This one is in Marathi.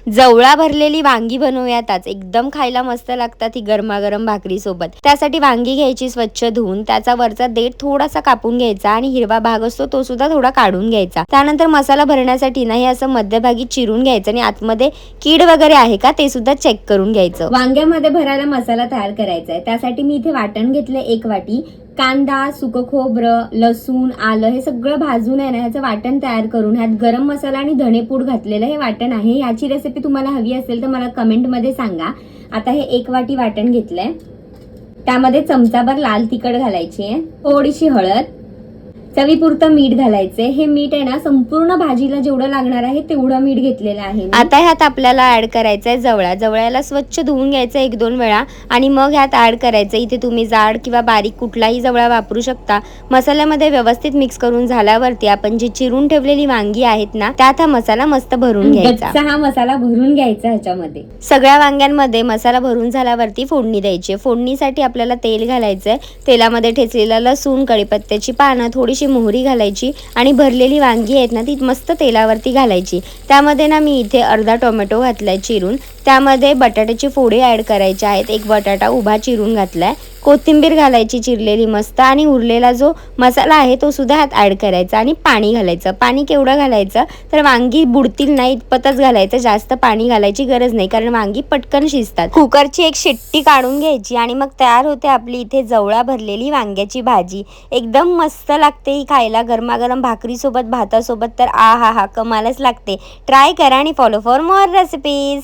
जवळा भरलेली वांगी बनवूयात आज. एकदम खायला मस्त लागतात ही गरमागरम भाकरी सोबत. त्यासाठी वांगी घ्यायची स्वच्छ धुवून, त्याचा वरचा देठ थोडासा कापून घ्यायचा आणि हिरवा भाग असतो तो सुद्धा थोडा काढून घ्यायचा. त्यानंतर मसाला भरण्यासाठी ना हे असं मध्यभागी चिरून घ्यायचं आणि आतमध्ये कीड वगैरे आहे का ते सुद्धा चेक करून घ्यायचं. वांग्यामध्ये भरायला मसाला तयार करायचा आहे. त्यासाठी मी इथे वाटण घेतलं 1 वाटी. कांदा, सुकं खोबरं, लसूण, आलं हे सगळं भाजून आहे ना ह्याचं वाटण तयार करून ह्यात गरम मसाला आणि धणेपूड घातलेलं हे वाटण आहे. याची रेसिपी तुम्हाला हवी असेल तर मला कमेंटमध्ये सांगा. आता हे 1 वाटी वाटण घेतलंय. त्यामध्ये चमचाभर लाल तिखट घालायची आहे, थोडीशी हळद, चवीपुरतं मीठ घालायचंय. हे मीठ आहे ना संपूर्ण भाजीला जेवढं लागणार आहे तेवढं मीठ घेतलेलं आहे. आता ह्यात आपल्याला ऍड करायचंय जवळा. जवळ्याला स्वच्छ धुवून घ्यायचं 1-2 वेळा आणि मग ह्यात ऍड करायचं. इथे तुम्ही जाड किंवा बारीक कुठलाही जवळा वापरू शकता. मसाल्यामध्ये व्यवस्थित मिक्स करून झाल्यावरती आपण जी चिरून ठेवलेली वांगी आहेत ना त्यात हा मसाला मस्त भरून घ्यायचा. हा मसाला भरून घ्यायचा ह्याच्यामध्ये. सगळ्या वांग्यांमध्ये मसाला भरून झाल्यावरती फोडणी द्यायची. फोडणीसाठी आपल्याला तेल घालायचंय. तेलामध्ये ठेचलेला लसूण, कढीपत्त्याची पानं, थोडीशी मोहरी घालायची आणि भरलेली वांगी आहेत ना ती मस्त तेलावरती घालायची. त्यामध्ये ना मी इथे अर्धा टोमॅटो घातलाय चिरून. त्यामध्ये बटाट्याची फोडी ऍड करायची आहेत. 1 बटाटा उभा चिरून घातलाय. कोथिंबीर घालायची चिरलेली मस्त आणि उरलेला जो मसाला आहे तो सुद्धा ह्यात ऍड करायचा आणि पाणी घालायचं. पाणी केवढं घालायचं तर वांगी बुडतील नाही इतपतच घालायचं. जास्त पाणी घालायची गरज नाही कारण वांगी पटकन शिजतात. कुकरची एक शिट्टी काढून घ्यायची आणि मग तयार होते आपली इथे जवळा भरलेली वांग्याची भाजी. एकदम मस्त लागते ही खायला गरमागरम भाकरी सोबत, भातासोबत तर आ हा हा कमालच लागते. ट्राय करा आणि फॉलो फॉर मोर रेसिपीज.